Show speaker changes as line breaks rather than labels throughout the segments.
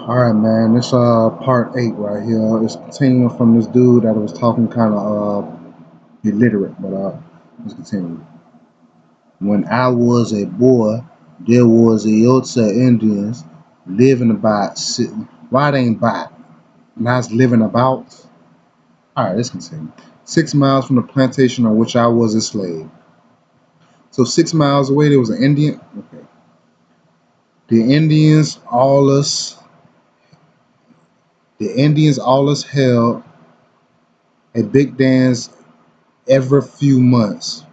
All right, man. This part 8 right here. It's continuing from this dude that was talking kind of illiterate, but let's continue. When I was a boy, there was a Yotze Indians living about why they ain't about not living about. All right, let's continue. 6 miles from the plantation on which I was a slave. So 6 miles away there was an Indian. Okay. The Indians all us. The Indians all us held a big dance every few months,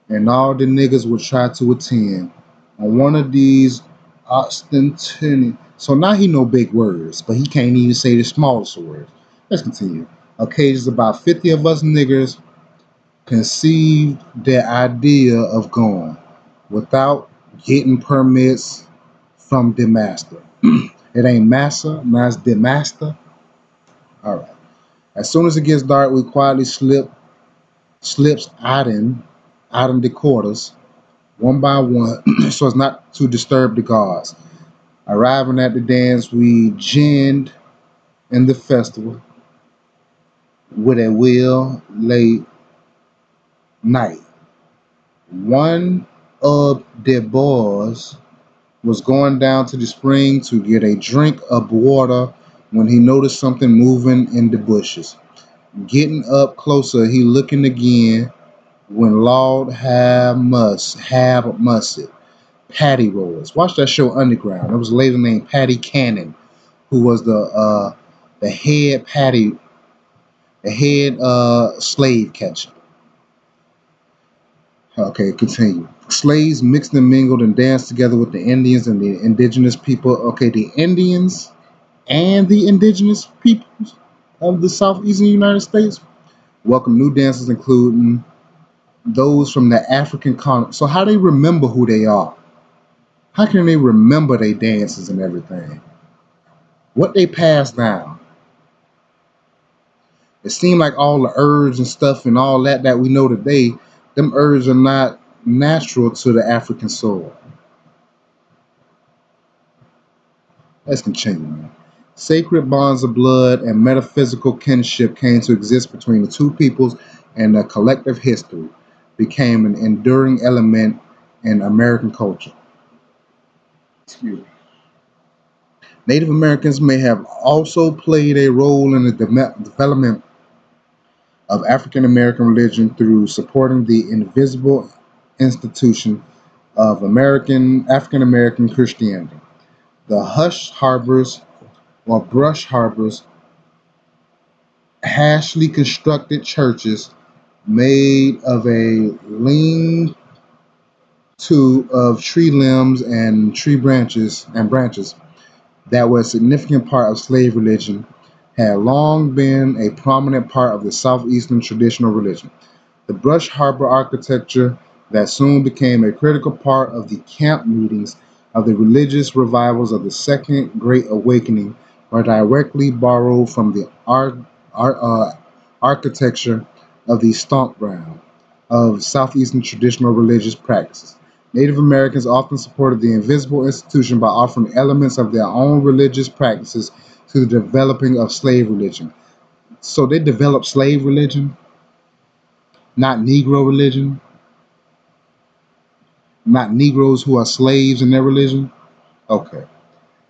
and all the niggas would try to attend. On one of these ostentatious, so now he know big words, but he can't even say the smallest words. Let's continue. Occasions about 50 of us niggers conceived the idea of going without getting permits from the master. It ain't massa, now it's the master. All right. As soon as it gets dark, we quietly slips out in the quarters one by one, so as not to disturb the guards. Arriving at the dance, we ginned in the festival with a well late night. One of the boys was going down to the spring to get a drink of water when he noticed something moving in the bushes. Getting up closer, he looking again when Lord have mustard. Patty Rolls. Watch that show Underground. There was a lady named Patty Cannon who was the head slave catcher. Okay, continue. Slaves mixed and mingled and danced together with the Indians and the indigenous people. Okay, the Indians and the indigenous peoples of the southeastern United States welcome new dancers, including those from the African continent. So how they remember who they are? How can they remember their dances and everything? What they passed down? It seemed like all the herbs and stuff and all that we know today, them herbs are not natural to the African soil. Let's continue, man. Sacred bonds of blood and metaphysical kinship came to exist between the two peoples, and the collective history became an enduring element in American culture. Excuse me. Native Americans may have also played a role in the development of African American religion through supporting the invisible institution of African American Christianity. The hush harbors or brush harbors, hashly constructed churches made of a lean to of tree limbs and branches that were a significant part of slave religion, had long been a prominent part of the southeastern traditional religion. The brush harbor architecture that soon became a critical part of the camp meetings of the religious revivals of the Second Great Awakening are directly borrowed from the architecture of the stomp ground of Southeastern traditional religious practices. Native Americans often supported the invisible institution by offering elements of their own religious practices to the developing of slave religion. So they developed slave religion, not Negro religion, not Negroes who are slaves in their religion. Okay.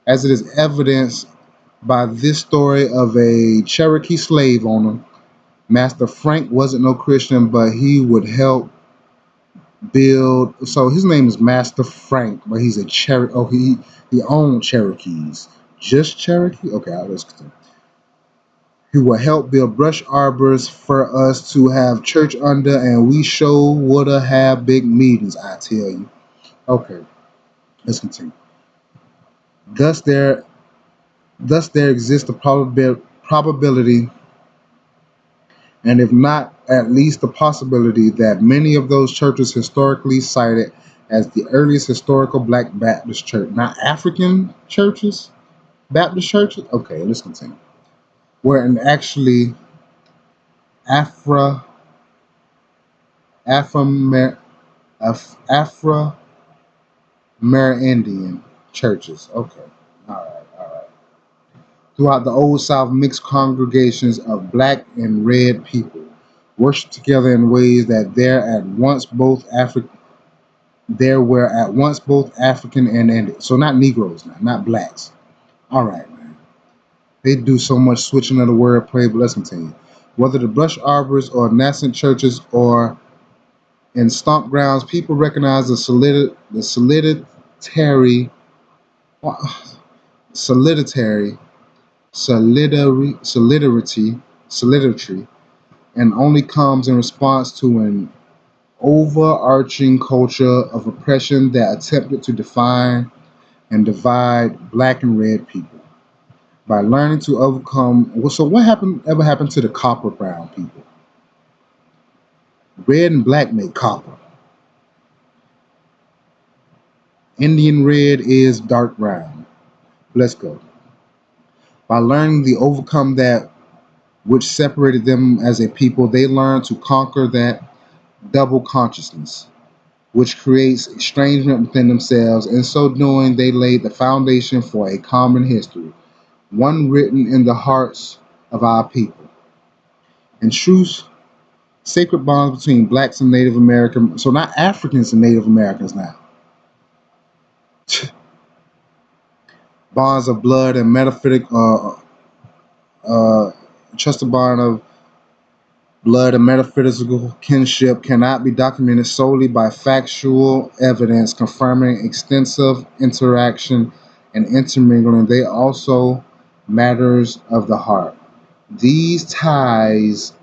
As it is evidenced by this story of a Cherokee slave owner, Master Frank wasn't no Christian, but he would help build. So his name is Master Frank, but he's a Cherokee. Oh, he owned Cherokees. Just Cherokee? Okay, let's continue. He will help build brush arbors for us to have church under, and we sure woulda have big meetings, I tell you. Okay, let's continue. Thus there, thus there exists a probability, and if not, at least the possibility that many of those churches historically cited as the earliest historical Black Baptist church, not African churches, Baptist churches. Okay, let's continue. Were in actually Afro Afro Afro Amerindian churches. Okay, all right. Throughout the Old South, mixed congregations of black and red people worshiped together in ways that there were at once both African and Indian. So not Negroes now, not blacks. All right, man. They do so much switching of the wordplay, but let's continue. Whether the brush arbors or nascent churches or in stomp grounds, people recognize the solidary, solidarity, and only comes in response to an overarching culture of oppression that attempted to define and divide black and red people. By learning to overcome, well, so what happened? Ever happened to the copper brown people? Red and black make copper. Indian red is dark brown. Let's go. By learning to overcome that which separated them as a people, they learned to conquer that double consciousness, which creates estrangement within themselves. In so doing, they laid the foundation for a common history, one written in the hearts of our people. In truth, sacred bonds between blacks and Native Americans, so not Africans and Native Americans now, bonds of blood and uh, trusted bond of blood and metaphysical kinship cannot be documented solely by factual evidence confirming extensive interaction and intermingling. They also matters of the heart. These ties,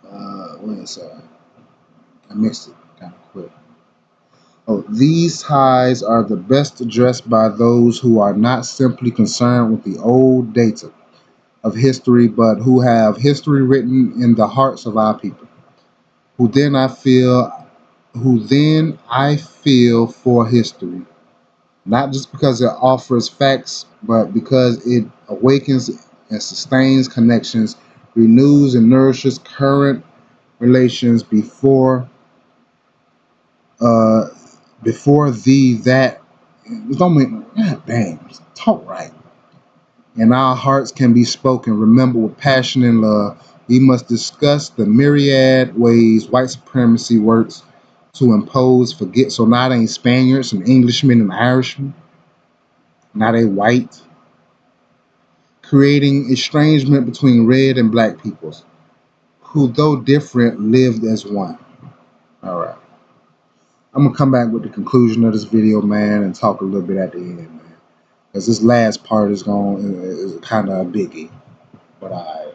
I mixed it kind of quick. Oh, these ties are the best addressed by those who are not simply concerned with the old data of history, but who have history written in the hearts of our people. Who then I feel for history, not just because it offers facts, but because it awakens and sustains connections, renews and nourishes current relations uh before thee that don't make God damn talk right. And our hearts can be spoken. Remember, with passion and love, we must discuss the myriad ways white supremacy works to impose, forget. So now they ain't Spaniards and Englishmen and Irishmen. Now they white, creating estrangement between red and black peoples, who, though different, lived as one. All right. I'm gonna come back with the conclusion of this video, man, and talk a little bit at the end, man. Because this last part is kind of a biggie. But